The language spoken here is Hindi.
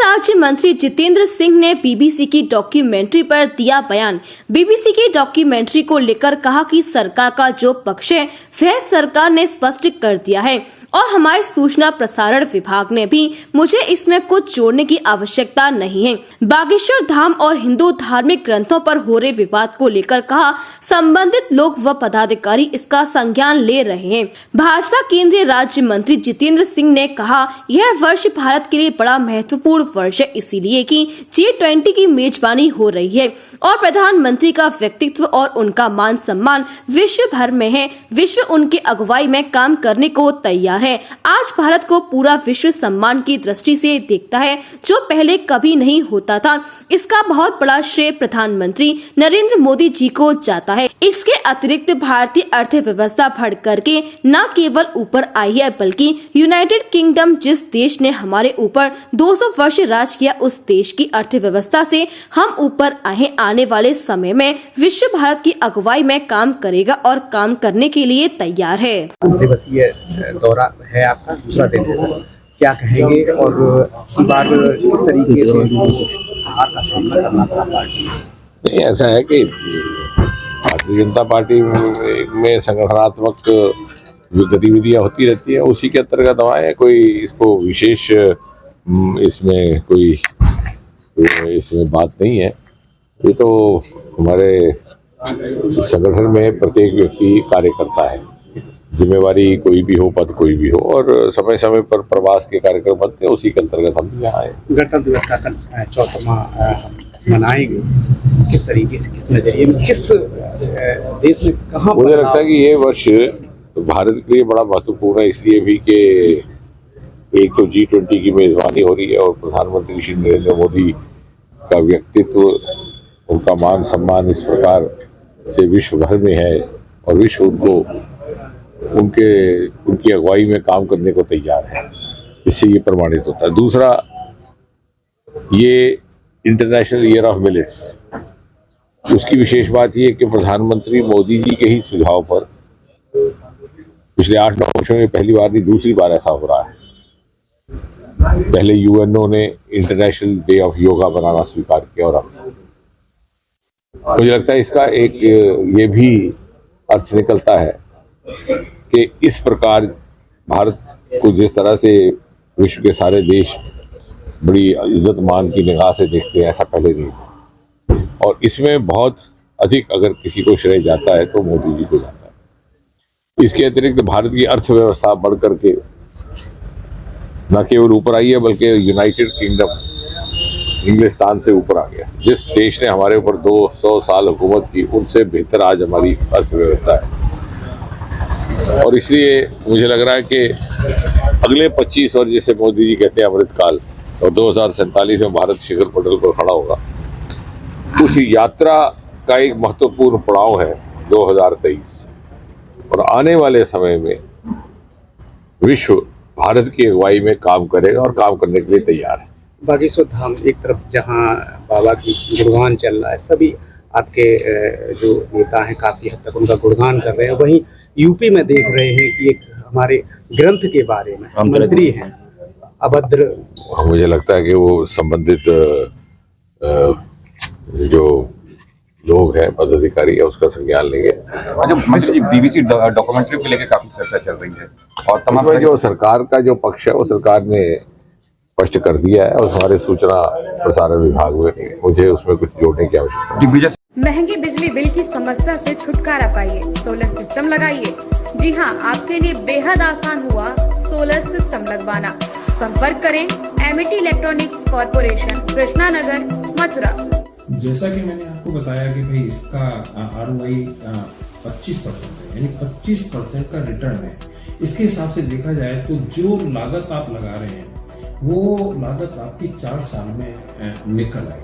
राज्य मंत्री जितेंद्र सिंह ने बीबीसी की डॉक्यूमेंट्री पर दिया बयान। बीबीसी की डॉक्यूमेंट्री को लेकर कहा कि सरकार का जो पक्ष है वह सरकार ने स्पष्ट कर दिया है और हमारे सूचना प्रसारण विभाग ने भी मुझे इसमें कुछ जोड़ने की आवश्यकता नहीं है। बागेश्वर धाम और हिंदू धार्मिक ग्रंथों पर हो रहे विवाद को लेकर कहा, संबंधित लोग व पदाधिकारी इसका संज्ञान ले रहे हैं। भाजपा केंद्रीय राज्य मंत्री जितेंद्र सिंह ने कहा, यह वर्ष भारत के लिए बड़ा महत्वपूर्ण वर्ष है, इसीलिए कि G20 की मेजबानी हो रही है और प्रधानमंत्री का व्यक्तित्व और उनका मान सम्मान विश्व भर में है। विश्व उनकी अगुवाई में काम करने को तैयार है। आज भारत को पूरा विश्व सम्मान की दृष्टि से देखता है, जो पहले कभी नहीं होता था। इसका बहुत बड़ा श्रेय प्रधानमंत्री नरेंद्र मोदी जी को जाता है। इसके अतिरिक्त भारतीय अर्थव्यवस्था बढ़ करके न केवल ऊपर आई है, बल्कि यूनाइटेड किंगडम जिस देश ने हमारे ऊपर 200 वर्ष राज किया, उस देश की अर्थव्यवस्था से हम ऊपर आए। आने वाले समय में विश्व भारत की अगुवाई में काम करेगा और काम करने के लिए तैयार है। दिवसीय दौरा है आपका, दूसरा दिन है, क्या कहेंगे और इस बार किस तरीके से हार का सामना करना पड़ा पार्टी? नहीं, ऐसा है कि भारतीय जनता पार्टी में संगठनात्मक जो गतिविधियाँ होती रहती है उसी के अंतर्गत हमारे कोई इसको विशेष इसमें बात नहीं है। ये तो हमारे संगठन में प्रत्येक व्यक्ति कार्य करता है, जिम्मेवारी कोई भी हो, पद कोई भी हो, और समय समय पर प्रवास के कार्यक्रम बनते हैं, उसी के अंतर्गत हम यहाँ आए। गणतंत्र दिवस का कल 4वां मनाएंगे, किस तरीके से, किस नजरिए में, किस देश में, कहाँ? मुझे लगता है कि ये वर्ष भारत के लिए बड़ा महत्वपूर्ण है, इसलिए भी कि एक तो G20 की मेजबानी हो रही है और प्रधानमंत्री श्री नरेंद्र मोदी का व्यक्तित्व, उनका मान सम्मान इस प्रकार से विश्व भर में है और विश्व उनको उनकी अगुवाई में काम करने को तैयार है। इससे ये प्रमाणित होता है। दूसरा, ये इंटरनेशनल ईयर ऑफ मिलेट्स, उसकी विशेष बात ये है कि प्रधानमंत्री मोदी जी के ही सुझाव पर पिछले 8-9 वर्षों में पहली बार नहीं, दूसरी बार ऐसा हो रहा है। पहले UNO ने इंटरनेशनल डे ऑफ योगा बनाना स्वीकार किया और अब मुझे लगता है इसका एक ये भी अर्थ निकलता है कि इस प्रकार भारत को जिस तरह से विश्व के सारे देश बड़ी इज्जत मान की निगाह से देखते हैं, ऐसा पहले नहीं था। और इसमें बहुत अधिक अगर किसी को श्रेय जाता है तो मोदी जी को जाता है। इसके अतिरिक्त भारत की अर्थव्यवस्था बढ़ करके न केवल ऊपर आई है, बल्कि यूनाइटेड किंगडम इंग्लिस्तान से ऊपर आ गया। जिस देश ने हमारे ऊपर 200 साल हुकूमत की, उनसे बेहतर आज हमारी अर्थव्यवस्था है। और इसलिए मुझे लग रहा है कि अगले 25 वर्ष, जैसे मोदी जी कहते हैं अमृतकाल, और 2047 में भारत शिखर पटल पर खड़ा होगा, उस यात्रा का एक महत्वपूर्ण पड़ाव है 2023। और आने वाले समय में विश्व भारत की अगुवाई में काम करेगा और काम करने के लिए तैयार है। बागेश्वर धाम एक तरफ जहां बाबा की गुणगान चल रहा है, सभी आपके जो नेता हैं काफी हद तक उनका गुणगान कर रहे हैं, वहीं यूपी में देख रहे हैं कि एक हमारे ग्रंथ के बारे में मंत्री हैं अभद्र। मुझे लगता है कि वो संबंधित जो लोग हैं, पदाधिकारी है, उसका संज्ञान लेंगे। बीबीसी डॉक्यूमेंट्री को लेकर काफी चर्चा चल रही है और तमाम जो सरकार का जो पक्ष है वो सरकार ने स्पष्ट कर दिया है और हमारे सूचना प्रसारण विभाग में मुझे उसमें कुछ जोड़ने की आवश्यकता है। महंगी बिजली बिल की समस्या से छुटकारा पाइए, सोलर सिस्टम लगाइए। जी हां, आपके लिए बेहद आसान हुआ सोलर सिस्टम लगवाना। संपर्क करें MET electronics corporation, Krishna Nagar, Mathura. जैसा कि मैंने आपको बताया कि भाई इसका ROI 25% है, यानी 25% का रिटर्न है। इसके हिसाब से देखा जाए तो जो लागत आप लगा रहे हैं वो लागत आपकी 4 साल में निकल आएगी।